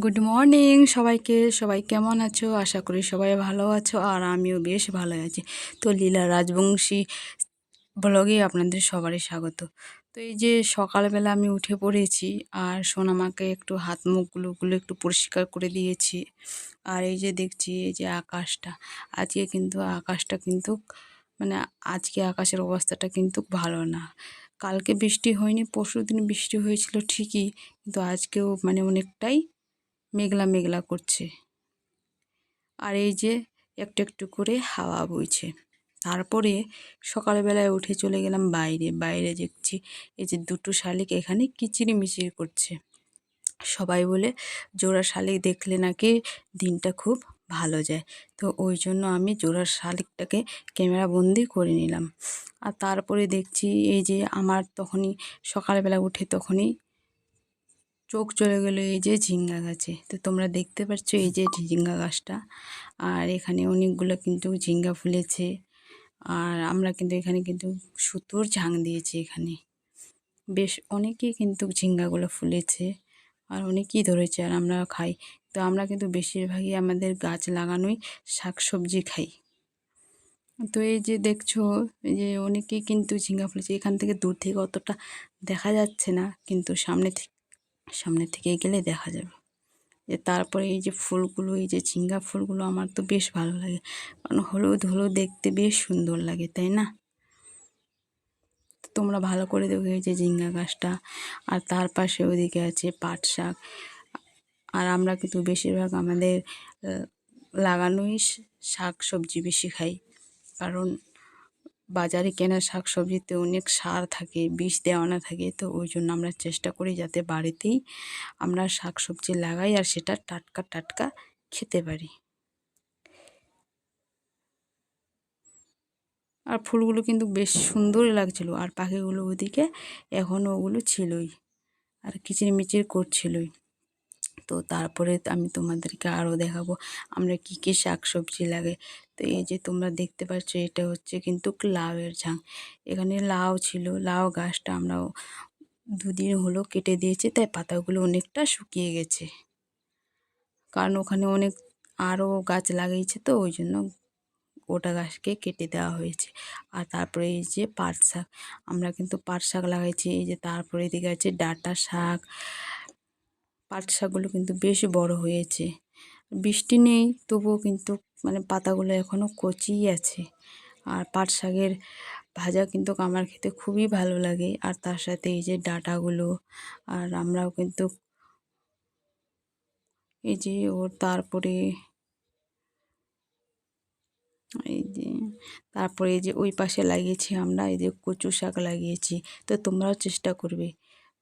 Good morning সবাইকে। সবাই কেমন আছো? আশা করি সবাই ভালো আছো, আর আমিও বেশ ভালো আছি। তো লীলা রাজবংশী ব্লগে আপনাদের সবারই স্বাগত। তো এই যে সকালবেলা আমি উঠে পড়েছি, আর সোনামাকে একটু হাত মুখগুলো একটু পরিষ্কার করে দিয়েছি। আর এই যে দেখছি এই যে আকাশটা, আজকে কিন্তু আকাশটা কিন্তু মানে আজকে আকাশের অবস্থাটা কিন্তু ভালো না। কালকে বৃষ্টি হয়নি, পরশুদিন বৃষ্টি হয়েছিল ঠিকই, কিন্তু আজকেও অনেকটাই মেঘলা মেঘলা করছে। আর এই যে একটু একটু করে হাওয়া বইছে। তারপরে সকালবেলায় উঠে চলে গেলাম বাইরে। বাইরে দেখছি এই যে দুটো শালিক এখানে কিচিরমিচির করছে। সবাই বলে জোড়া শালিক দেখলে নাকি দিনটা খুব ভালো যায়। তো ওই জন্য আমি জোড়া শালিকটাকে ক্যামেরা বন্দি করে নিলাম। আর তারপরে দেখছি এই যে আমার তখনই সকালবেলা উঠে তখনই চোখ চলে গেলো এই যে ঝিঙ্গা গাছে। তো তোমরা দেখতে পাচ্ছ এই যে ঝিঙ্গা গাছটা, আর এখানে অনেকগুলো কিন্তু ঝিঙ্গা ফুলেছে। আর আমরা কিন্তু এখানে কিন্তু সুতোর ঝাং দিয়েছি। এখানে বেশ অনেকেই কিন্তু ঝিঙ্গাগুলো ফুলেছে, আর অনেকেই ধরেছে, আর আমরা খাই। তো আমরা কিন্তু বেশিরভাগই আমাদের গাছ লাগানোই শাকসবজি খাই। তো এই যে দেখছো এই যে অনেকেই কিন্তু ঝিঙ্গা ফুলেছে। এখান থেকে দূর থেকে অতটা দেখা যাচ্ছে না, কিন্তু সামনে থেকে গেলে দেখা যাবে। যে তারপরে এই যে ফুলগুলো, এই যে ঝিঙ্গা ফুলগুলো আমার তো বেশ ভালো লাগে, কারণ হলুদ হলুদ দেখতে বেশ সুন্দর লাগে, তাই না? তোমরা ভালো করে দেখো এই যে ঝিঙ্গা গাছটা, আর তার পাশে ওদিকে আছে পাট শাক। আর আমরা কিন্তু বেশিরভাগ আমাদের লাগানোই শাক সবজি বেশি খাই, কারণ বাজারে কেনা শাক সবজিতে অনেক সার থাকে, বিষ দেওয়ানো থাকে। তো ওই জন্য আমরা চেষ্টা করি যাতে বাড়িতেই আমরা শাক সবজি লাগাই, আর সেটা টাটকা টাটকা খেতে পারি। আর ফুলগুলো কিন্তু বেশ সুন্দরই লাগছিল, আর পাখিগুলো ওদিকে এখনও ওগুলো ছিলই, আর কিচিরমিচির করছিলই। তো তারপরে আমি তোমাদেরকে আরও দেখাবো আমরা কী কী শাক সবজি লাগাই। তো এই যে তোমরা দেখতে পাচ্ছ এটা হচ্ছে কিন্তু লাউয়ের ঝাং। এখানে লাউ ছিল, লাউ গাছটা আমরা দুদিন হলো কেটে দিয়েছি, তাই পাতাগুলো অনেকটা শুকিয়ে গেছে, কারণ ওখানে অনেক আরও গাছ লাগিয়েছে, তো ওই জন্য গোটা গাছকে কেটে দেওয়া হয়েছে। আর তারপরে এই যে পাট শাক, আমরা কিন্তু পাট শাক লাগাইছি। এই যে তারপরে এদিকে আছে ডাঁটা শাক। পাট শাকগুলো কিন্তু বেশ বড় হয়েছে। বৃষ্টি নেই তবুও কিন্তু পাতাগুলো এখনও কচিই আছে। আর পাট শাকের ভাজা কিন্তু আমার খেতে খুবই ভালো লাগে, আর তার সাথে এই যে ডাঁটাগুলো। আর আমরাও কিন্তু এই যে তারপরে এই যে তারপরে এই যে ওই পাশে লাগিয়েছি আমরা এই যে কচু শাক লাগিয়েছি। তো তোমরাও চেষ্টা করবে